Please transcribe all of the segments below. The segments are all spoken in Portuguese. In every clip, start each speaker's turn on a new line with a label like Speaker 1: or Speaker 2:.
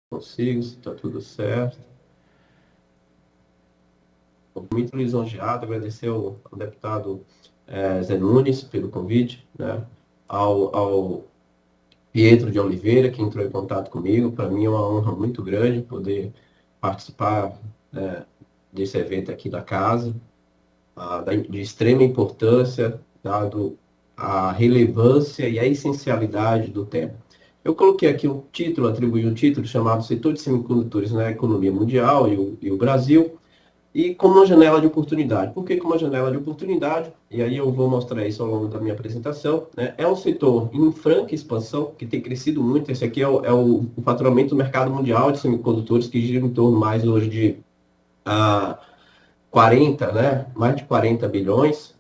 Speaker 1: Consigo, se está tudo certo. Estou muito lisonjeado, agradecer ao deputado Zé Nunes pelo convite, né? Ao Pietro de Oliveira, que entrou em contato comigo. Para mim é uma honra muito grande poder participar desse evento aqui da casa, de extrema importância, dado a relevância e a essencialidade do tema. Eu coloquei aqui um título, atribuí um título chamado Setor de Semicondutores na Economia Mundial e o Brasil, e como uma janela de oportunidade. Por que como uma janela de oportunidade? E aí eu vou mostrar isso ao longo da minha apresentação, né? É um setor em franca expansão, que tem crescido muito. Esse aqui é o faturamento do mercado mundial de semicondutores, que gira em torno mais hoje de 40, né? Mais de 40 bilhões,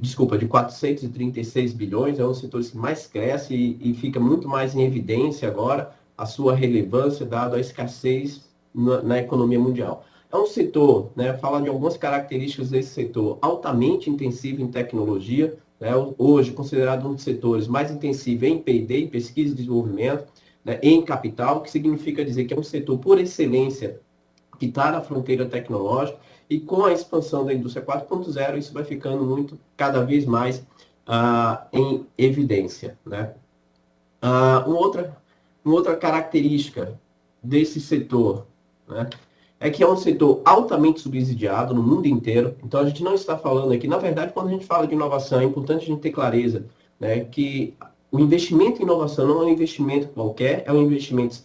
Speaker 1: desculpa, de 436 bilhões. É um dos setores que mais cresce e fica muito mais em evidência agora a sua relevância, dado a escassez na economia mundial. É um setor, né, fala de algumas características desse setor, altamente intensivo em tecnologia, né, hoje considerado um dos setores mais intensivos em P&D, em pesquisa e desenvolvimento, né, em capital, que significa dizer que é um setor por excelência que está na fronteira tecnológica, e com a expansão da indústria 4.0, isso vai ficando cada vez mais em evidência, né? Uma outra característica desse setor, né, é que é um setor altamente subsidiado no mundo inteiro. Então, a gente não está falando aqui, na verdade, quando a gente fala de inovação, é importante a gente ter clareza, né, que o investimento em inovação não é um investimento qualquer, é um investimento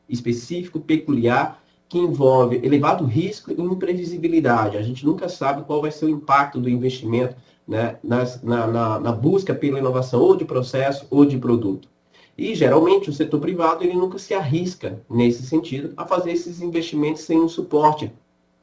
Speaker 1: específico, peculiar, que envolve elevado risco e imprevisibilidade. A gente nunca sabe qual vai ser o impacto do investimento, né, na busca pela inovação, ou de processo ou de produto. E, geralmente, o setor privado ele nunca se arrisca, nesse sentido, a fazer esses investimentos sem um suporte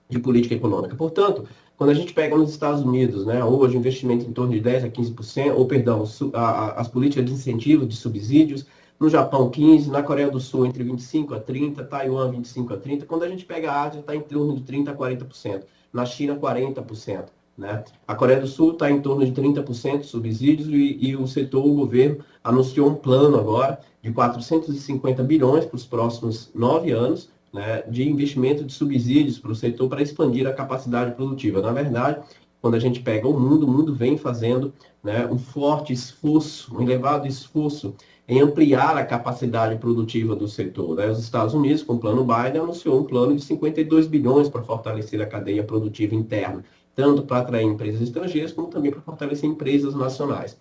Speaker 1: de política econômica. Portanto, quando a gente pega nos Estados Unidos, né, hoje, investimento em torno de 10% a 15%, ou, perdão, as políticas de incentivos, de subsídios, no Japão, 15%, na Coreia do Sul, entre 25% a 30%, Taiwan, 25% a 30%, quando a gente pega a Ásia, está em torno de 30% a 40%, na China, 40%. Né? A Coreia do Sul está em torno de 30% de subsídios e o governo, anunciou um plano agora de 450 bilhões para os próximos 9 anos, né, de investimento de subsídios para o setor para expandir a capacidade produtiva. Na verdade, quando a gente pega o mundo vem fazendo, né, um forte esforço, um elevado esforço em ampliar a capacidade produtiva do setor. Né? Os Estados Unidos, com o plano Biden, anunciou um plano de 52 bilhões para fortalecer a cadeia produtiva interna, tanto para atrair empresas estrangeiras, como também para fortalecer empresas nacionais.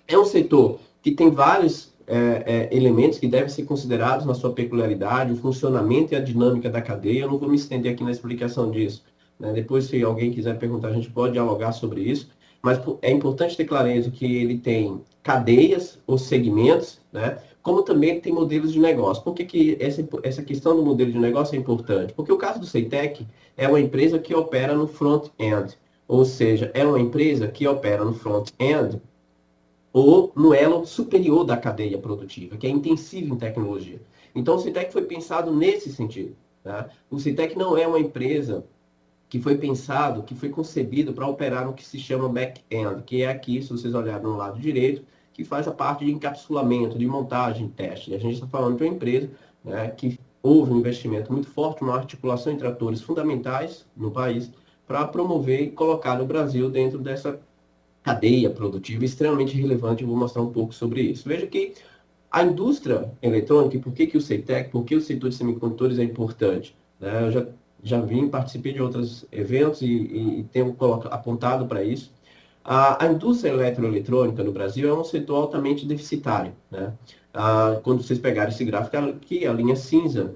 Speaker 1: É um setor que tem vários elementos que devem ser considerados na sua peculiaridade, o funcionamento e a dinâmica da cadeia. Eu não vou me estender aqui na explicação disso, né? Depois, se alguém quiser perguntar, a gente pode dialogar sobre isso. Mas é importante ter clareza que ele tem cadeias ou segmentos, né? Como também ele tem modelos de negócio. Por que essa questão do modelo de negócio é importante? Porque o caso do Ceitec é uma empresa que opera no front-end, ou seja, é uma empresa que opera no front-end ou no elo superior da cadeia produtiva, que é intensivo em tecnologia. Então, o Citec foi pensado nesse sentido. Tá? O Citec não é uma empresa que foi pensado, que foi concebido para operar no que se chama back-end, que é aqui, se vocês olharem no lado direito, que faz a parte de encapsulamento, de montagem, teste. A gente está falando de uma empresa, né, que houve um investimento muito forte, uma articulação entre atores fundamentais no país, para promover e colocar no Brasil dentro dessa cadeia produtiva extremamente relevante. Eu vou mostrar um pouco sobre isso. Veja que a indústria eletrônica, e por que o CEITEC, por que o setor de semicondutores é importante? Né? Eu já participei de outros eventos e tenho apontado para isso. A indústria eletroeletrônica no Brasil é um setor altamente deficitário. Né? Quando vocês pegarem esse gráfico aqui, a linha cinza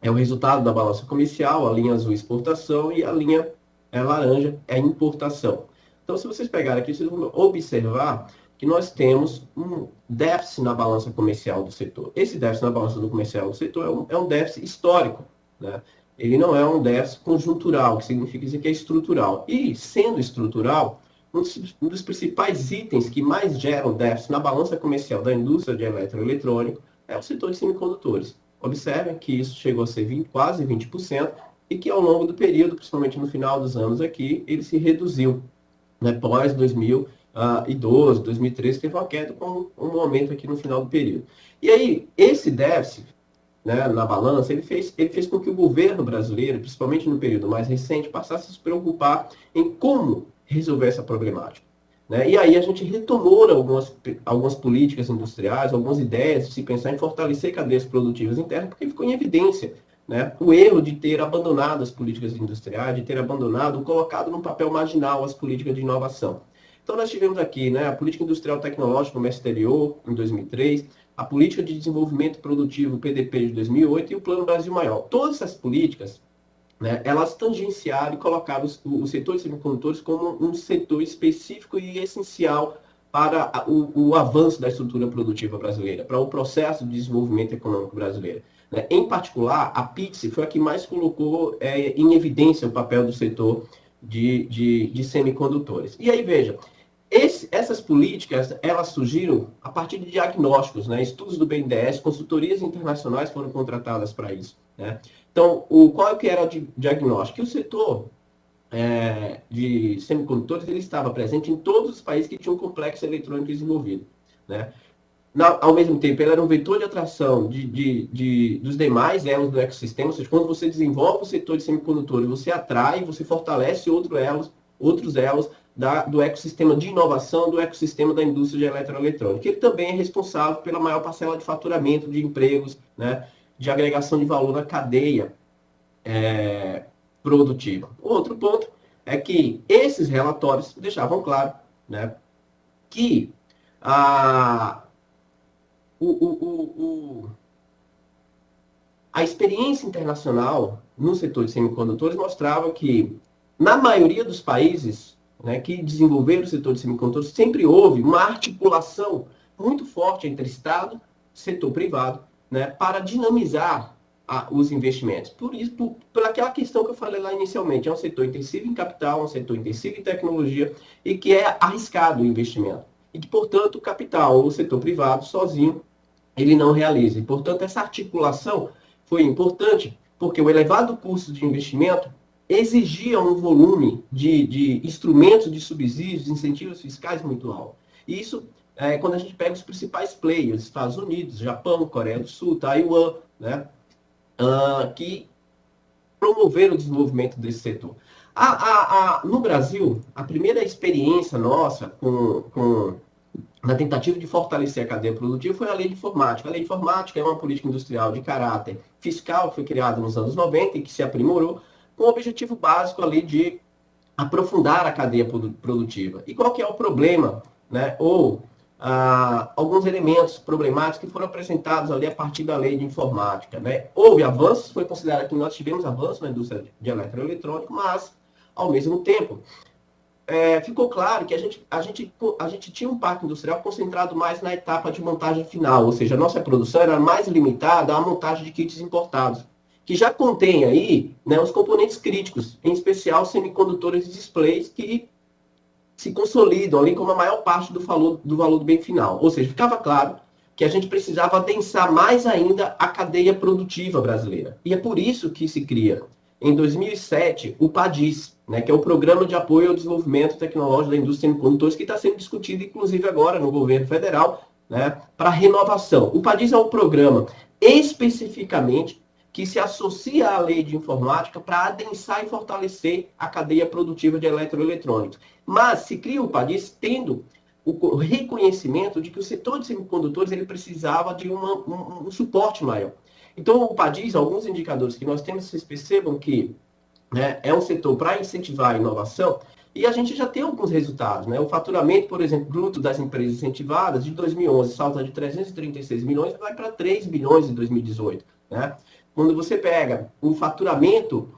Speaker 1: é o resultado da balança comercial, a linha azul exportação e a linha laranja é importação. Então, se vocês pegarem aqui, vocês vão observar que nós temos um déficit na balança comercial do setor. Esse déficit na balança comercial do setor é um déficit histórico. Né? Ele não é um déficit conjuntural, que significa dizer que é estrutural. E, sendo estrutural, um dos principais itens que mais geram déficit na balança comercial da indústria de eletroeletrônico é o setor de semicondutores. Observem que isso chegou a ser quase 20% e que ao longo do período, principalmente no final dos anos aqui, ele se reduziu. Né? Pós 2012, 2013, teve uma queda com um aumento aqui no final do período. E aí, esse déficit né, na balança, ele fez com que o governo brasileiro, principalmente no período mais recente, passasse a se preocupar em como resolver essa problemática. Né? E aí a gente retomou algumas políticas industriais, algumas ideias de se pensar em fortalecer cadeias produtivas internas, porque ficou em evidência, né, o erro de ter abandonado as políticas industriais, de ter abandonado, colocado num papel marginal as políticas de inovação. Então nós tivemos aqui, né, a Política Industrial Tecnológica no Comércio Exterior, em 2003, a Política de Desenvolvimento Produtivo, PDP, de 2008, e o Plano Brasil Maior. Todas essas políticas, né, elas tangenciaram e colocaram o setor de semicondutores como um setor específico e essencial para o avanço da estrutura produtiva brasileira, para o processo de desenvolvimento econômico brasileiro. Né? Em particular, a PITSE foi a que mais colocou em evidência o papel do setor de semicondutores. E aí, veja, essas políticas, elas surgiram a partir de diagnósticos, né? Estudos do BNDES, consultorias internacionais foram contratadas para isso. Né? Então, qual que era o diagnóstico? Que o setor de semicondutores ele estava presente em todos os países que tinham um complexo eletrônico desenvolvido. Né? Ao mesmo tempo, ele era um vetor de atração dos demais elos do ecossistema, ou seja, quando você desenvolve o setor de semicondutores, você atrai, você fortalece outros elos do ecossistema de inovação, do ecossistema da indústria de eletroeletrônica. Ele também é responsável pela maior parcela de faturamento de empregos, né, de agregação de valor na cadeia produtiva. Outro ponto é que esses relatórios deixavam claro, né, que a experiência internacional no setor de semicondutores mostrava que, na maioria dos países, né, que desenvolveram o setor de semicondutores, sempre houve uma articulação muito forte entre Estado e setor privado, né, para dinamizar os investimentos. Por isso, por aquela questão que eu falei lá inicialmente, é um setor intensivo em capital, é um setor intensivo em tecnologia e que é arriscado o investimento. E que, portanto, o capital, o setor privado, sozinho, ele não realiza. E, portanto, essa articulação foi importante, porque o elevado custo de investimento exigia um volume de instrumentos de subsídios, de incentivos fiscais muito alto. E isso, quando a gente pega os principais players, Estados Unidos, Japão, Coreia do Sul, Taiwan, né, que promoveram o desenvolvimento desse setor. No Brasil, a primeira experiência nossa na tentativa de fortalecer a cadeia produtiva foi a Lei de Informática. A Lei de Informática é uma política industrial de caráter fiscal que foi criada nos anos 90 e que se aprimorou com o objetivo básico ali de aprofundar a cadeia produtiva. E qual que é o problema, né? Ou alguns elementos problemáticos que foram apresentados ali a partir da Lei de Informática. Né? Houve avanços, foi considerado que nós tivemos avanços na indústria de eletroeletrônico, mas, ao mesmo tempo, ficou claro que a gente tinha um parque industrial concentrado mais na etapa de montagem final, ou seja, a nossa produção era mais limitada à montagem de kits importados, que já contém aí, né, os componentes críticos, em especial semicondutores e displays, que se consolidam ali como a maior parte do valor do bem final. Ou seja, ficava claro que a gente precisava adensar mais ainda a cadeia produtiva brasileira. E é por isso que se cria, em 2007, o PADIS, né, que é o Programa de Apoio ao Desenvolvimento Tecnológico da Indústria de Semicondutores, que está sendo discutido, inclusive, agora no governo federal, né, para renovação. O PADIS é um programa especificamente que se associa à lei de informática para adensar e fortalecer a cadeia produtiva de eletroeletrônicos. Mas se cria o PADIS tendo o reconhecimento de que o setor de semicondutores ele precisava de um suporte maior. Então, o PADIS, alguns indicadores que nós temos, vocês percebam que, né, é um setor para incentivar a inovação, e a gente já tem alguns resultados. Né? O faturamento, por exemplo, bruto das empresas incentivadas, de 2011, salta de 336 milhões, vai para 3 bilhões em 2018. Né? Quando você pega o faturamento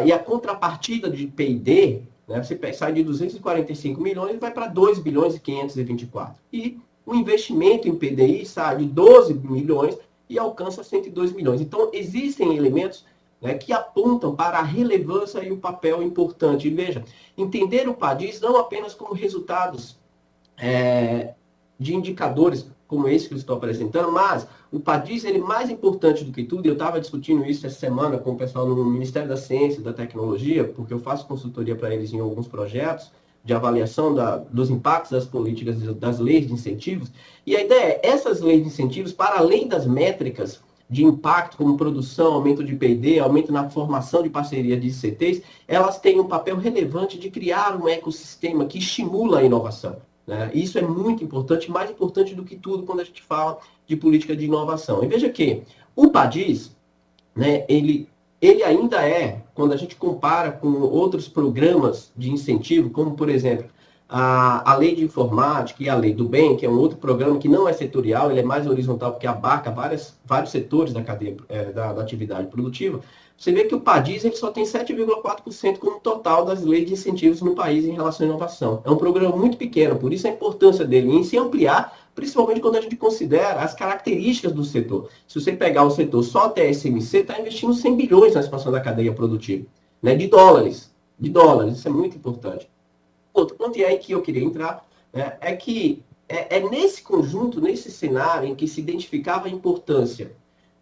Speaker 1: e a contrapartida de P&D, né, você sai de 245 milhões e vai para 2 bilhões e 524. E o investimento em PDI sai de 12 milhões e alcança 102 milhões. Então, existem elementos, né, que apontam para a relevância e o papel importante. E veja, entender o PADIS não apenas como resultados de indicadores como esse que eu estou apresentando, mas o PADIS ele é mais importante do que tudo, e eu estava discutindo isso essa semana com o pessoal no Ministério da Ciência e da Tecnologia, porque eu faço consultoria para eles em alguns projetos de avaliação dos impactos das políticas, das leis de incentivos, e a ideia é, essas leis de incentivos, para além das métricas de impacto, como produção, aumento de P&D, aumento na formação de parceria de ICTs, elas têm um papel relevante de criar um ecossistema que estimula a inovação. Né? Isso é muito importante, mais importante do que tudo quando a gente fala de política de inovação. E veja que o PADIS, né, ele ainda é, quando a gente compara com outros programas de incentivo, como, por exemplo, a Lei de Informática e a Lei do Bem, que é um outro programa que não é setorial, ele é mais horizontal, porque abarca vários setores da cadeia da atividade produtiva. Você vê que o PADIS ele só tem 7,4% como total das leis de incentivos no país em relação à inovação. É um programa muito pequeno, por isso a importância dele em se ampliar, principalmente quando a gente considera as características do setor. Se você pegar o setor só até SMC, está investindo 100 bilhões na expansão da cadeia produtiva, né, de dólares, isso é muito importante. Outro ponto, e aí que eu queria entrar, né, é que é nesse conjunto, nesse cenário em que se identificava a importância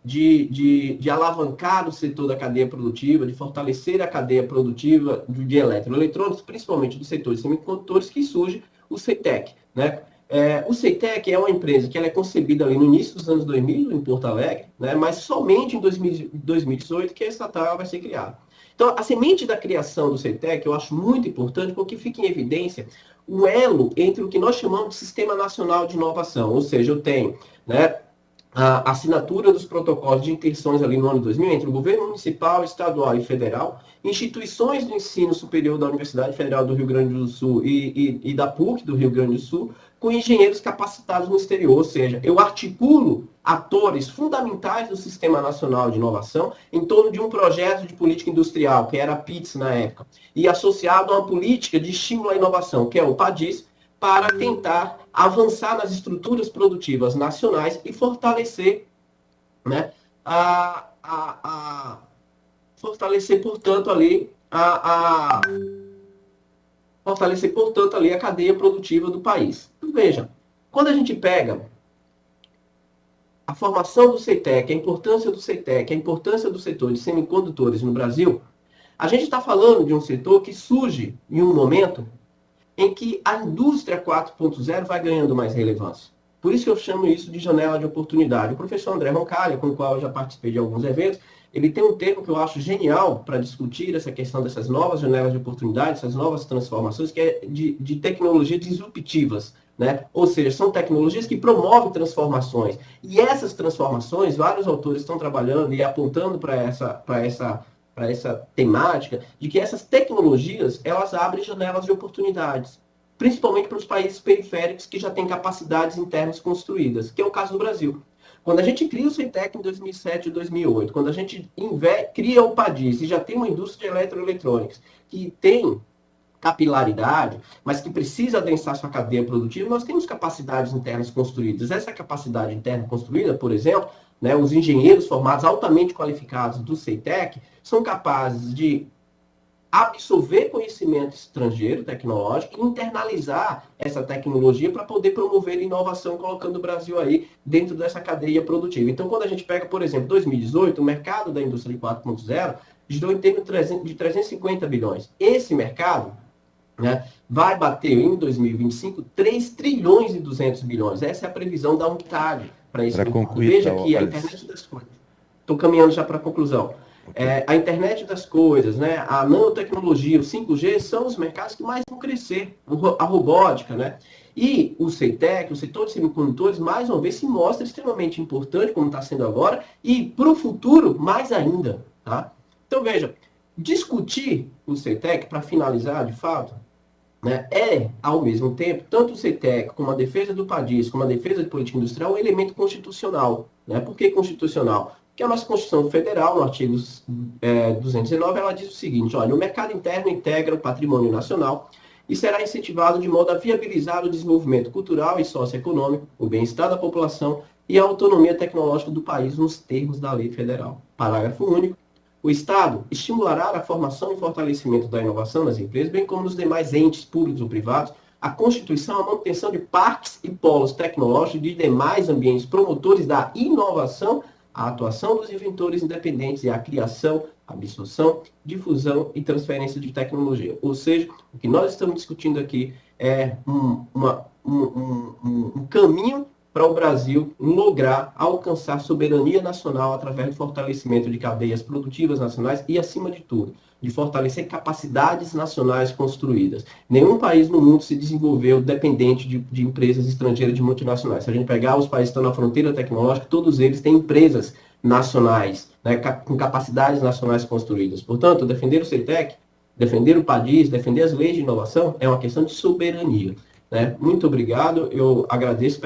Speaker 1: de alavancar o setor da cadeia produtiva, de fortalecer a cadeia produtiva de eletroeletrônicos, principalmente do setor de semicondutores, que surge o CETEC. Né? O CETEC é uma empresa que ela é concebida ali no início dos anos 2000, em Porto Alegre, né? Mas somente em 2018 que a estatal vai ser criada. Então, a semente da criação do CETEC eu acho muito importante porque fica em evidência o elo entre o que nós chamamos de Sistema Nacional de Inovação, ou seja, eu tenho, né, a assinatura dos protocolos de intenções ali no ano 2000 entre o governo municipal, estadual e federal, instituições do ensino superior da Universidade Federal do Rio Grande do Sul e da PUC do Rio Grande do Sul, com engenheiros capacitados no exterior, ou seja, eu articulo atores fundamentais do Sistema Nacional de Inovação em torno de um projeto de política industrial, que era a PITS na época, e associado a uma política de estímulo à inovação, que é o PADIS, para tentar avançar nas estruturas produtivas nacionais e fortalecer, né, fortalecer, portanto, a cadeia produtiva do país. Então, veja, quando a gente pega a formação do CETEC, a importância do CETEC, a importância do setor de semicondutores no Brasil, a gente está falando de um setor que surge em um momento em que a indústria 4.0 vai ganhando mais relevância. Por isso que eu chamo isso de janela de oportunidade. O professor André Roncalha, com o qual eu já participei de alguns eventos, ele tem um termo que eu acho genial para discutir essa questão dessas novas janelas de oportunidade, essas novas transformações, que é de tecnologias disruptivas. Né? Ou seja, são tecnologias que promovem transformações. E essas transformações, vários autores estão trabalhando e apontando para essa temática de que essas tecnologias elas abrem janelas de oportunidades, principalmente para os países periféricos que já têm capacidades internas construídas, que é o caso do Brasil. Quando a gente cria o CETEC em 2007 e 2008, quando a gente cria o PADIS e já tem uma indústria de eletroeletrônicos que tem capilaridade, mas que precisa adensar sua cadeia produtiva, nós temos capacidades internas construídas. Essa capacidade interna construída, por exemplo, né, os engenheiros formados altamente qualificados do CETEC são capazes de absorver conhecimento estrangeiro, tecnológico, e internalizar essa tecnologia para poder promover inovação, colocando o Brasil aí dentro dessa cadeia produtiva. Então, quando a gente pega, por exemplo, 2018, o mercado da indústria de 4.0 girou em torno de 350 bilhões. Esse mercado, né, vai bater em 2025 3 trilhões e 200 bilhões. Essa é a previsão da UNCTAD para esse mercado. Veja que a internet das coisas. Estou caminhando já para a conclusão. A internet das coisas, né, a nanotecnologia, o 5G são os mercados que mais vão crescer. A robótica, né? E o CETEC, o setor de semicondutores, mais uma vez, se mostra extremamente importante, como está sendo agora, e para o futuro, mais ainda. Tá? Então, veja, discutir o CETEC, para finalizar, de fato, né, ao mesmo tempo, tanto o CETEC como a defesa do PADIS, como a defesa de política industrial, um elemento constitucional. Né? Por que constitucional? Porque a nossa Constituição Federal, no artigo 219, ela diz o seguinte, olha, o mercado interno integra o patrimônio nacional e será incentivado de modo a viabilizar o desenvolvimento cultural e socioeconômico, o bem-estar da população e a autonomia tecnológica do país nos termos da lei federal. Parágrafo único. O Estado estimulará a formação e fortalecimento da inovação nas empresas, bem como nos demais entes públicos ou privados, a constituição e a manutenção de parques e polos tecnológicos e de demais ambientes promotores da inovação, a atuação dos inventores independentes e a criação, absorção, difusão e transferência de tecnologia. Ou seja, o que nós estamos discutindo aqui é um caminho para para o Brasil lograr alcançar soberania nacional através do fortalecimento de cadeias produtivas nacionais e, acima de tudo, de fortalecer capacidades nacionais construídas. Nenhum país no mundo se desenvolveu dependente de empresas estrangeiras, de multinacionais. Se a gente pegar os países que estão na fronteira tecnológica, todos eles têm empresas nacionais, né, com capacidades nacionais construídas. Portanto, defender o CETEC, defender o PADIS, defender as leis de inovação é uma questão de soberania. Né? Muito obrigado, eu agradeço.